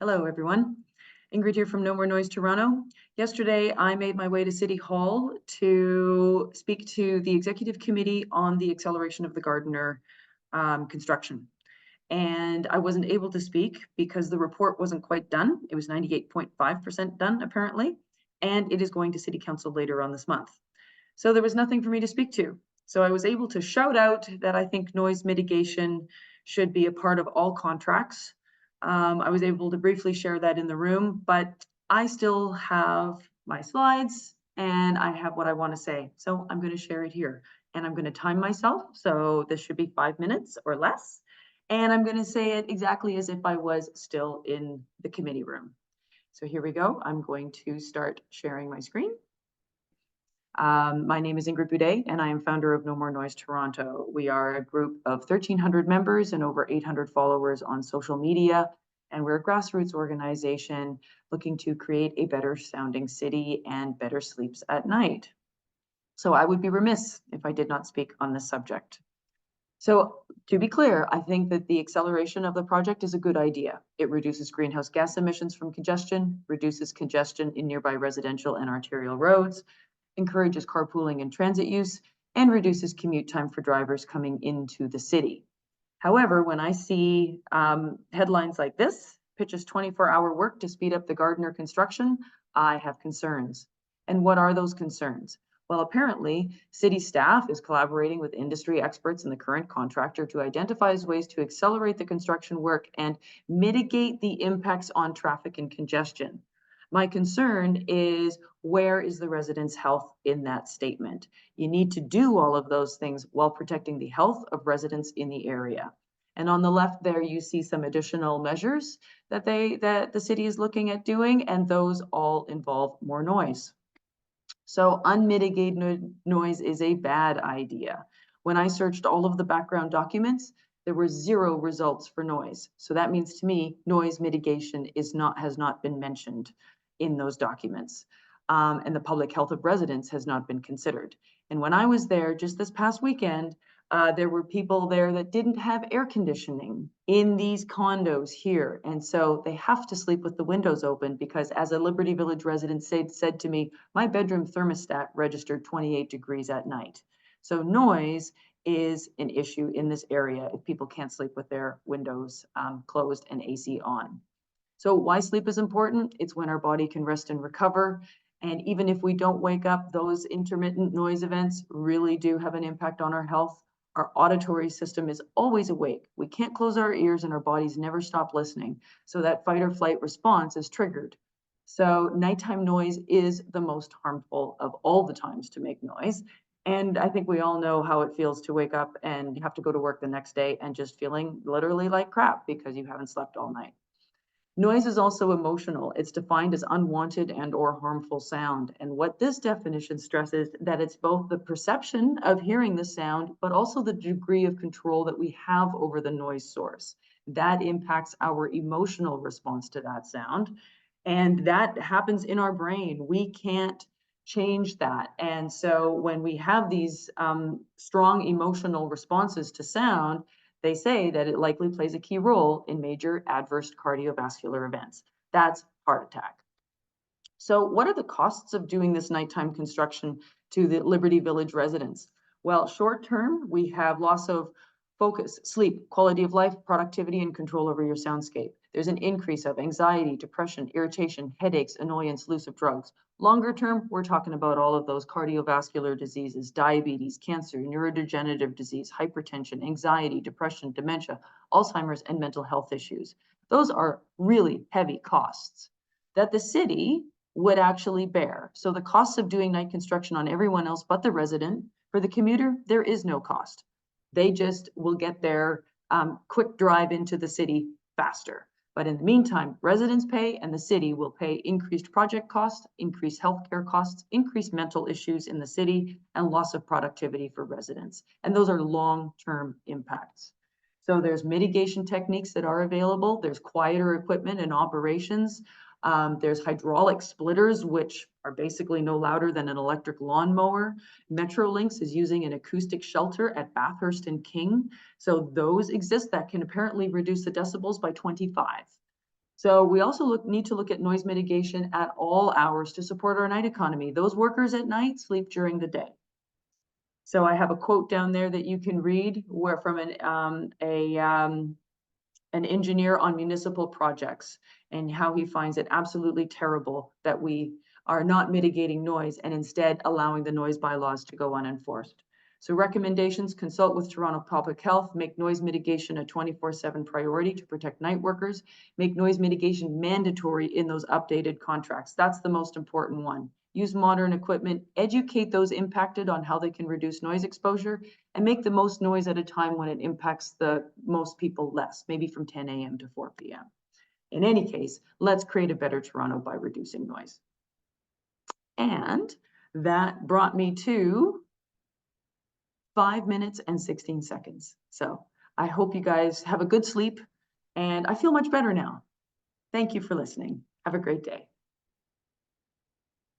Hello, everyone. Ingrid here from No More Noise Toronto. Yesterday, I made my way to City Hall to speak to the Executive Committee on the acceleration of the Gardiner construction. And I wasn't able to speak because the report wasn't quite done. It was 98.5% done, apparently, and it is going to City Council later on this month. So there was nothing for me to speak to. So I was able to shout out that I think noise mitigation should be a part of all contracts. I was able to briefly share that in the room, but I still have my slides and I have what I want to say. So I'm going to share it here and I'm going to time myself. So this should be 5 minutes or less. And I'm going to say it exactly as if I was still in the committee room. So here we go. I'm going to start sharing my screen. My name is Ingrid Boudet, and I am founder of No More Noise Toronto. We are a group of 1,300 members and over 800 followers on social media, and we're a grassroots organization looking to create a better sounding city and better sleeps at night. So I would be remiss if I did not speak on this subject. So to be clear, I think that the acceleration of the project is a good idea. It reduces greenhouse gas emissions from congestion, reduces congestion in nearby residential and arterial roads, encourages carpooling and transit use, and reduces commute time for drivers coming into the city. However, when I see headlines like this, pitches 24-hour work to speed up the Gardiner construction, I have concerns. And what are those concerns? Well, apparently, city staff is collaborating with industry experts and the current contractor to identify ways to accelerate the construction work and mitigate the impacts on traffic and congestion. My concern is, where is the residents' health in that statement? You need to do all of those things while protecting the health of residents in the area. And on the left there, you see some additional measures that the city is looking at doing, and those all involve more noise. So unmitigated noise is a bad idea. When I searched all of the background documents, there were 0 results for noise. So that means to me, noise mitigation has not been mentioned in those documents. And the public health of residents has not been considered. And when I was there just this past weekend, there were people there that didn't have air conditioning in these condos here. And so they have to sleep with the windows open because, as a Liberty Village resident said to me, my bedroom thermostat registered 28 degrees at night. So noise is an issue in this area if people can't sleep with their windows closed and AC on. So why sleep is important? It's when our body can rest and recover. And even if we don't wake up, those intermittent noise events really do have an impact on our health. Our auditory system is always awake. We can't close our ears and our bodies never stop listening. So that fight or flight response is triggered. So nighttime noise is the most harmful of all the times to make noise. And I think we all know how it feels to wake up and have to go to work the next day and just feeling literally like crap because you haven't slept all night. Noise is also emotional. It's defined as unwanted and or harmful sound. And what this definition stresses that it's both the perception of hearing the sound, but also the degree of control that we have over the noise source. That impacts our emotional response to that sound. And that happens in our brain. We can't change that. And so when we have these strong emotional responses to sound, they say that it likely plays a key role in major adverse cardiovascular events. That's heart attack. So what are the costs of doing this nighttime construction to the Liberty Village residents? Well, short term, we have loss of focus, sleep, quality of life, productivity, and control over your soundscape. There's an increase of anxiety, depression, irritation, headaches, annoyance, use of drugs. Longer term, we're talking about all of those cardiovascular diseases, diabetes, cancer, neurodegenerative disease, hypertension, anxiety, depression, dementia, Alzheimer's, and mental health issues. Those are really heavy costs that the city would actually bear. So the costs of doing night construction on everyone else but the resident, for the commuter, there is no cost. They just will get their quick drive into the city faster. But in the meantime, residents pay and the city will pay increased project costs, increased healthcare costs, increased mental issues in the city, and loss of productivity for residents. And those are long-term impacts. So there's mitigation techniques that are available. There's quieter equipment and operations. There's hydraulic splitters, which are basically no louder than an electric lawnmower. Metrolinx is using an acoustic shelter at Bathurst and King. So those exist that can apparently reduce the decibels by 25. So we also need to look at noise mitigation at all hours to support our night economy. Those workers at night sleep during the day. So I have a quote down there that you can read where from an engineer on municipal projects and how he finds it absolutely terrible that we are not mitigating noise and instead allowing the noise bylaws to go unenforced. So recommendations: consult with Toronto Public Health, make noise mitigation a 24/7 priority to protect night workers, make noise mitigation mandatory in those updated contracts. That's the most important one. Use modern equipment, educate those impacted on how they can reduce noise exposure, and make the most noise at a time when it impacts the most people less, maybe from 10 a.m. to 4 p.m. In any case, let's create a better Toronto by reducing noise. And that brought me to 5 minutes and 16 seconds. So I hope you guys have a good sleep, and I feel much better now. Thank you for listening. Have a great day.